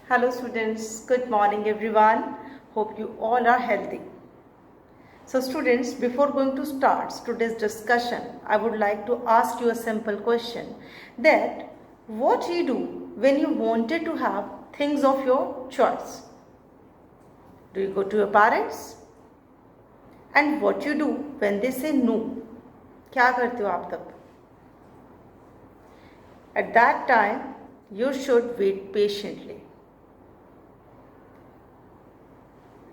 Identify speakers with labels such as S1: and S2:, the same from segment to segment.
S1: Hello students, good morning everyone. Hope you all are healthy. So students, before going to start today's discussion, I would like to ask you a simple question that what you do when you wanted to have things of your choice? Do you go to your parents? And what you do when they say no? क्या करते हो आप तब? At that time, you should wait patiently.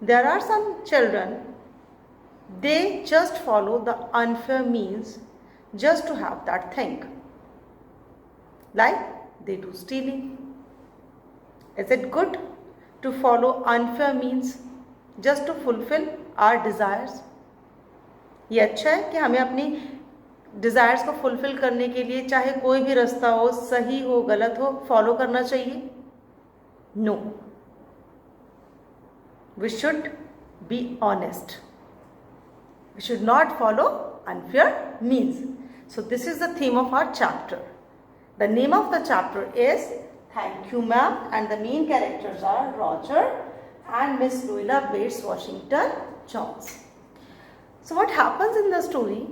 S1: There are some children, they just follow the unfair means just to have that thing. Like they do stealing. Is it good to follow unfair means just to fulfill our desires? ये अच्छा है कि हमें अपनी desires को fulfil करने के लिए चाहे कोई भी रास्ता हो, सही हो गलत हो, फॉलो करना चाहिए? No. We should be honest. We should not follow unfair means. So this is the theme of our chapter. The name of the chapter is Thank You Ma'am, and the main characters are Roger and Miss Louisa Bates Washington Jones. So what happens in the story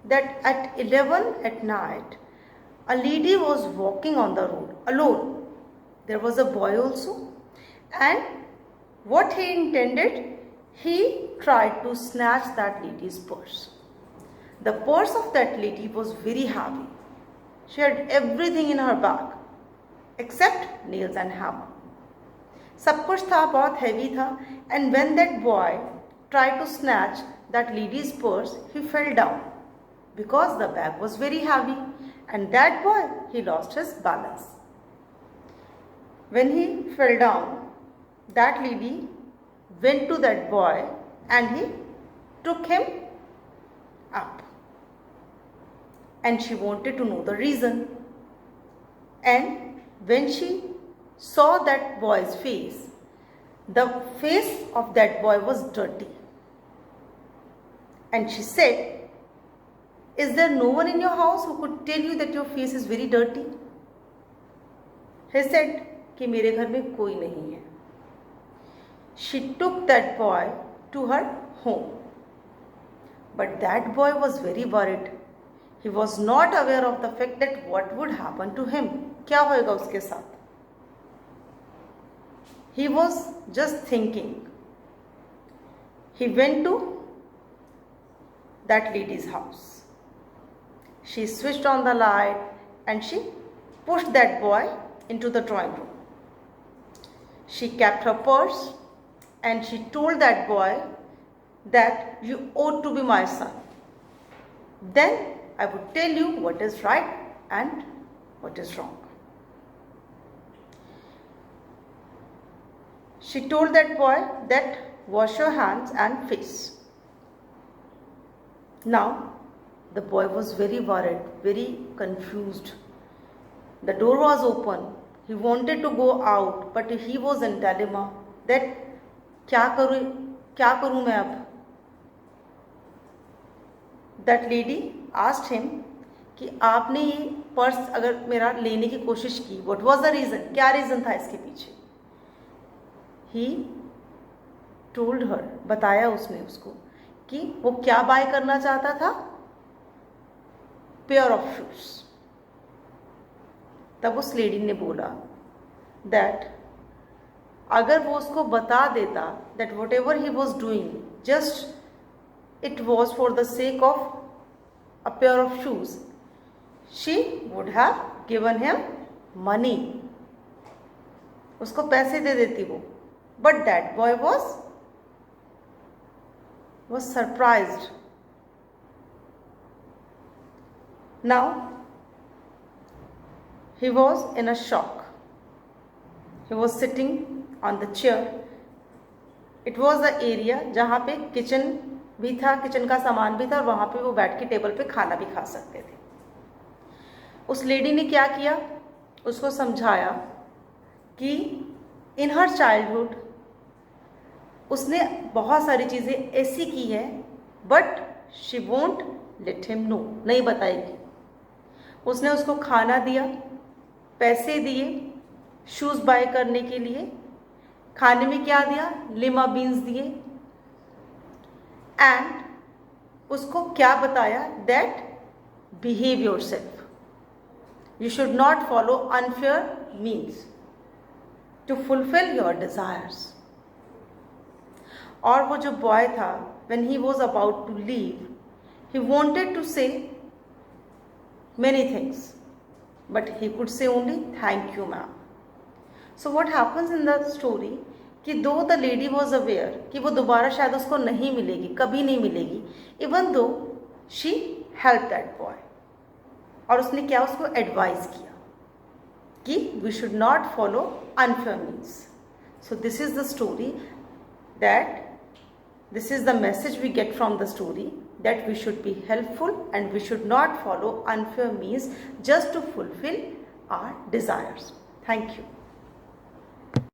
S1: that at 11 at night a lady was walking on the road alone. There was a boy also, and what he intended, he tried to snatch that lady's purse. The purse of that lady was very heavy. She had everything in her bag except nails and hammer. सब कुछ था, बहुत heavy था, and when that boy tried to snatch that lady's purse, he fell down because the bag was very heavy, and that boy, he lost his balance. When he fell down, that lady went to that boy and he took him up, and she wanted to know the reason. And when she saw that boy's face, the face of that boy was dirty, and she said, "Is there no one in your house who could tell you that your face is very dirty?" He said कि मेरे घर में कोई नहीं है. She took that boy to her home. But that boy was very worried. He was not aware of the fact that what would happen to him. क्या होएगा उसके साथ? He was just thinking. He went to that lady's house. She switched on the light and she pushed that boy into the drawing room. She kept her purse and she told that boy that you ought to be my son. Then I would tell you what is right and what is wrong. She told that boy that wash your hands and face. Now the boy was very worried, very confused. The door was open. He wanted to go out, but he was in dilemma that क्या करूँ मैं अब? That lady asked him कि आपने ये purse अगर मेरा लेने की कोशिश की, what was the reason? क्या रीज़न था इसके पीछे? He told her, बताया उसने उसको कि वो क्या बाय करना चाहता था? Pair of shoes. तब उस लेडी ने बोला that अगर वो उसको बता देता that whatever he was doing, just it was for the sake of a pair of shoes, she would have given him money. उसको पैसे दे देती वो. But that boy was surprised. Now he was in a shock. He was sitting on the chair. It was the area जहाँ पे kitchen भी था, kitchen का सामान भी था, और वहाँ पे वो बैठ के टेबल पे खाना भी खा सकते थे. उस लेडी ने क्या किया? उसको समझाया कि इन हर चाइल्डहुड उसने बहुत सारी चीज़ें ऐसी की है, but she won't let him know, नहीं बताएगी. उसने उसको खाना दिया, पैसे दिए, शूज़ बाय करने के लिए। खाने में क्या दिया? लिमा बीन्स दिए। एंड उसको क्या बताया? That behave yourself, you should not follow unfair means to fulfil your desires. और वो जो बॉय था, when he was about to leave, he wanted to say many things, but he could say only thank you ma'am. So what happens in the story कि though the lady was aware कि वो दोबारा शायद उसको नहीं मिलेगी, कभी नहीं मिलेगी, even though she helped that boy, और उसने क्या उसको एडवाइस किया कि we should not follow unfair means. So this is the story, that this is the message we get from the story, that we should be helpful and we should not follow unfair means just to fulfill our desires. Thank you.